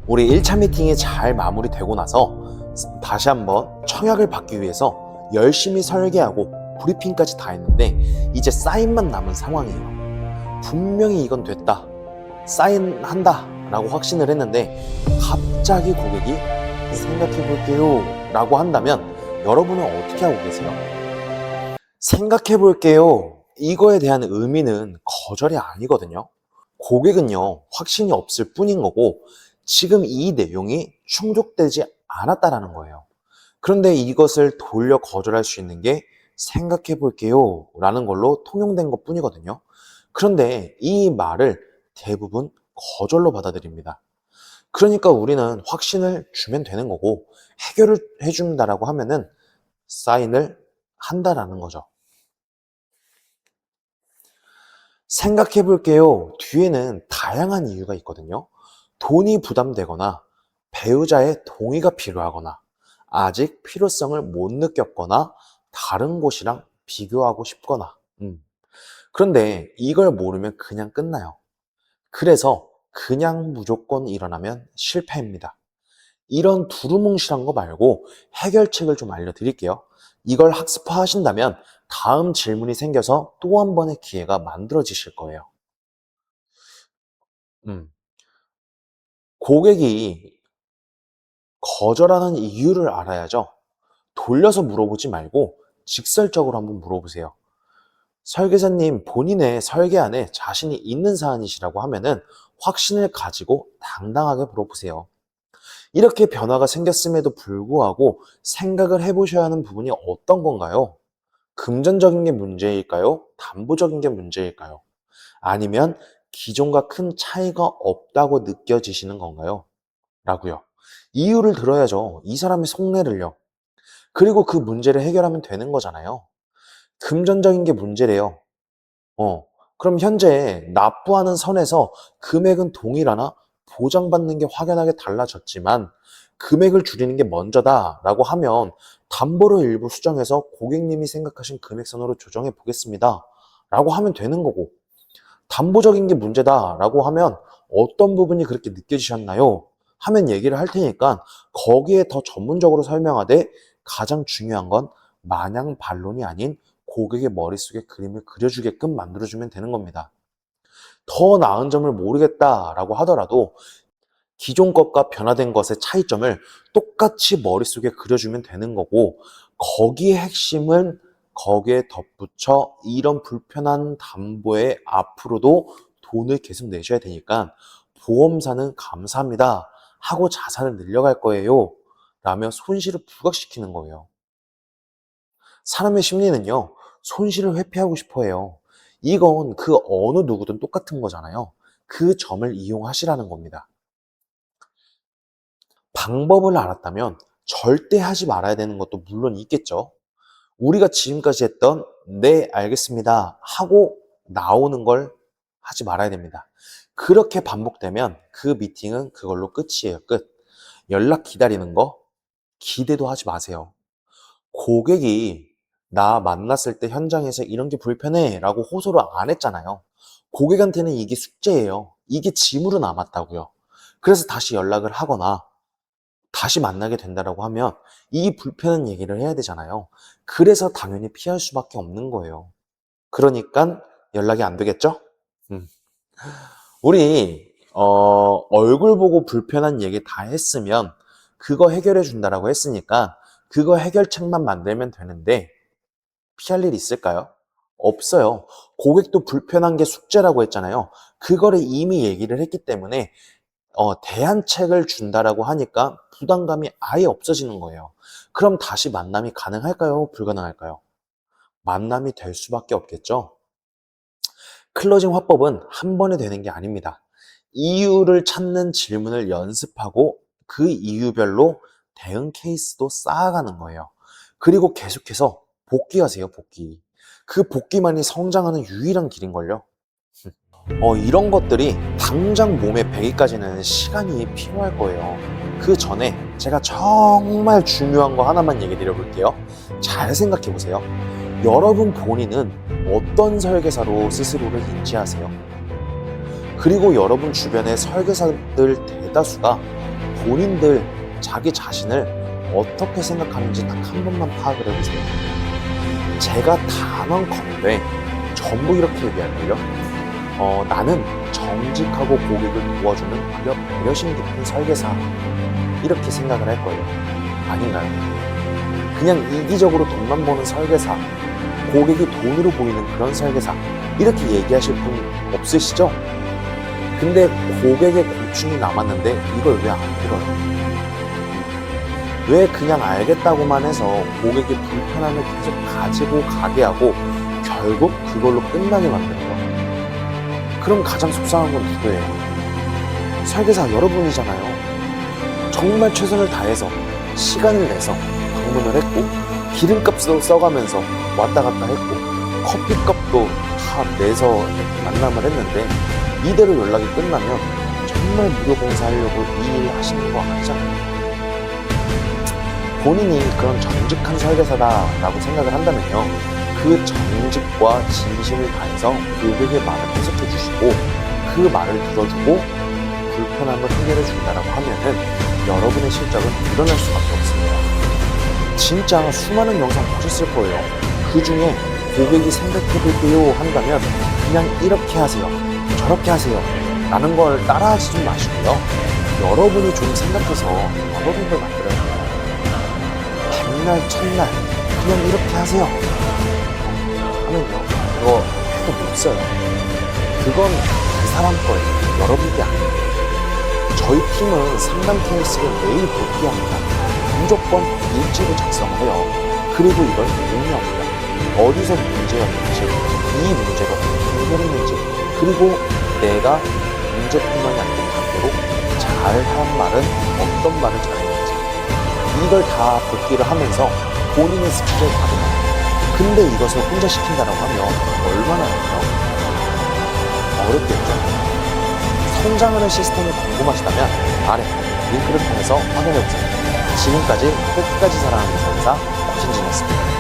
우리 1차 미팅이 잘 마무리되고 나서 다시 한번 청약을 받기 위해서 열심히 설계하고 브리핑까지 다 했는데 이제 사인만 남은 상황이에요. 분명히 이건 됐다, 사인한다 라고 확신을 했는데 갑자기 고객이 생각해 볼게요 라고 한다면 여러분은 어떻게 하고 계세요? 생각해 볼게요, 이거에 대한 의미는 거절이 아니거든요. 고객은요, 확신이 없을 뿐인 거고 지금 이 내용이 충족되지 않았다라는 거예요. 그런데 이것을 돌려 거절할 수 있는 게 생각해 볼게요 라는 걸로 통용된 것 뿐이거든요. 그런데 이 말을 대부분 거절로 받아들입니다. 그러니까 우리는 확신을 주면 되는 거고 해결을 해준다라고 하면은 사인을 한다라는 거죠. 생각해 볼게요, 뒤에는 다양한 이유가 있거든요. 돈이 부담되거나 배우자의 동의가 필요하거나 아직 필요성을 못 느꼈거나 다른 곳이랑 비교하고 싶거나 그런데 이걸 모르면 그냥 끝나요. 그래서 그냥 무조건 일어나면 실패입니다. 이런 두루뭉실한 거 말고 해결책을 좀 알려드릴게요. 이걸 학습하신다면 다음 질문이 생겨서 또 한 번의 기회가 만들어지실 거예요. 음, 고객이 거절하는 이유를 알아야죠. 돌려서 물어보지 말고 직설적으로 한번 물어보세요. 설계자님, 본인의 설계안에 자신이 있는 사안이시라고 하면은 확신을 가지고 당당하게 물어보세요. 이렇게 변화가 생겼음에도 불구하고 생각을 해보셔야 하는 부분이 어떤 건가요? 금전적인 게 문제일까요? 담보적인 게 문제일까요? 아니면 기존과 큰 차이가 없다고 느껴지시는 건가요? 라고요. 이유를 들어야죠. 이 사람의 속내를요. 그리고 그 문제를 해결하면 되는 거잖아요. 금전적인 게 문제래요. 그럼 현재 납부하는 선에서 금액은 동일하나 보장받는 게 확연하게 달라졌지만 금액을 줄이는 게 먼저다라고 하면 담보로 일부 수정해서 고객님이 생각하신 금액선으로 조정해 보겠습니다 라고 하면 되는 거고, 담보적인 게 문제다라고 하면 어떤 부분이 그렇게 느껴지셨나요? 하면 얘기를 할 테니까 거기에 더 전문적으로 설명하되 가장 중요한 건 마냥 반론이 아닌 고객의 머릿속에 그림을 그려주게끔 만들어주면 되는 겁니다. 더 나은 점을 모르겠다라고 하더라도 기존 것과 변화된 것의 차이점을 똑같이 머릿속에 그려주면 되는 거고, 거기에 핵심은 거기에 덧붙여 이런 불편한 담보에 앞으로도 돈을 계속 내셔야 되니까 보험사는 감사합니다 하고 자산을 늘려갈 거예요 라며 손실을 부각시키는 거예요. 사람의 심리는요, 손실을 회피하고 싶어 해요. 이건 그 어느 누구든 똑같은 거잖아요. 그 점을 이용하시라는 겁니다. 방법을 알았다면 절대 하지 말아야 되는 것도 물론 있겠죠. 우리가 지금까지 했던 네, 알겠습니다 하고 나오는 걸 하지 말아야 됩니다. 그렇게 반복되면 그 미팅은 그걸로 끝이에요. 끝. 연락 기다리는 거 기대도 하지 마세요. 고객이 나 만났을 때 현장에서 이런 게 불편해 라고 호소를 안 했잖아요. 고객한테는 이게 숙제예요. 이게 짐으로 남았다고요. 그래서 다시 연락을 하거나 다시 만나게 된다라고 하면 이 불편한 얘기를 해야 되잖아요. 그래서 당연히 피할 수밖에 없는 거예요. 그러니까 연락이 안 되겠죠? 음. 우리 얼굴 보고 불편한 얘기 다 했으면 그거 해결해 준다라고 했으니까 그거 해결책만 만들면 되는데 피할 일 있을까요? 없어요. 고객도 불편한 게 숙제라고 했잖아요. 그거를 이미 얘기를 했기 때문에 대안책을 준다라고 하니까 부담감이 아예 없어지는 거예요. 그럼 다시 만남이 가능할까요? 불가능할까요? 만남이 될 수밖에 없겠죠. 클로징 화법은 한 번에 되는 게 아닙니다. 이유를 찾는 질문을 연습하고 그 이유별로 대응 케이스도 쌓아가는 거예요. 그리고 계속해서 복귀하세요, 복귀. 그 복귀만이 성장하는 유일한 길인걸요. 이런 것들이 당장 몸에 배기까지는 시간이 필요할 거예요. 그 전에 제가 정말 중요한 거 하나만 얘기 드려볼게요. 잘 생각해 보세요. 여러분 본인은 어떤 설계사로 스스로를 인지하세요? 그리고 여러분 주변의 설계사들 대다수가 본인들 자기 자신을 어떻게 생각하는지 딱 한 번만 파악을 해보세요. 제가 단언컨대 전부 이렇게 얘기할걸요. 나는 정직하고 고객을 도와주는 배려심 깊은 설계사, 이렇게 생각을 할 거예요. 아닌가요? 그냥 이기적으로 돈만 버는 설계사, 고객이 돈으로 보이는 그런 설계사, 이렇게 얘기하실 분 없으시죠? 근데 고객의 고충이 남았는데 이걸 왜 안 들어요? 왜 그냥 알겠다고만 해서 고객의 불편함을 계속 가지고 가게 하고 결국 그걸로 끝나게 만드는 거? 그럼 가장 속상한 건 누구예요? 설계사 여러분이잖아요. 정말 최선을 다해서 시간을 내서 방문을 했고 기름값도 써가면서 왔다 갔다 했고 커피값도 다 내서 만남을 했는데 이대로 연락이 끝나면 정말 무료 봉사하려고 이 일 하시는 거 아니잖아요. 본인이 그런 정직한 설계사다라고 생각을 한다면요, 그 정직과 진심을 다해서 고객의 말을 해석해 주시고 그 말을 들어주고 불편함을 해결해 준다라고 하면은 여러분의 실적은 일어날 수밖에 없습니다. 진짜 수많은 영상 보셨을 거예요. 그 중에 고객이 생각해 볼게요 한다면 그냥 이렇게 하세요, 저렇게 하세요 라는 걸 따라하지 좀 마시고요. 여러분이 좀 생각해서 여러분들 만들어야 돼요. 백날 첫날 그냥 이렇게 하세요 하면요, 그거 해도 못 써요. 그건 그 사람 거예요. 여러분 게 아니에요. 저희 팀은 상담 케이스를 매일 복귀합니다. 무조건 일지를 작성을 해요. 그리고 이걸 공유합니다. 어디서 문제였는지, 이 문제가 어떻게 해결했는지, 그리고 내가 문제뿐만이 아니고 반대로 잘한 말은 어떤 말을 잘했는지, 이걸 다 복기를 하면서 본인의 스킬을 받으면, 근데 이것을 혼자 시킨다라고 하면 얼마나 어렵겠죠? 성장하는 시스템이 궁금하시다면 아래 링크를 통해서 확인해보세요. 지금까지 끝까지 사랑하는 설계사 고신진이었습니다.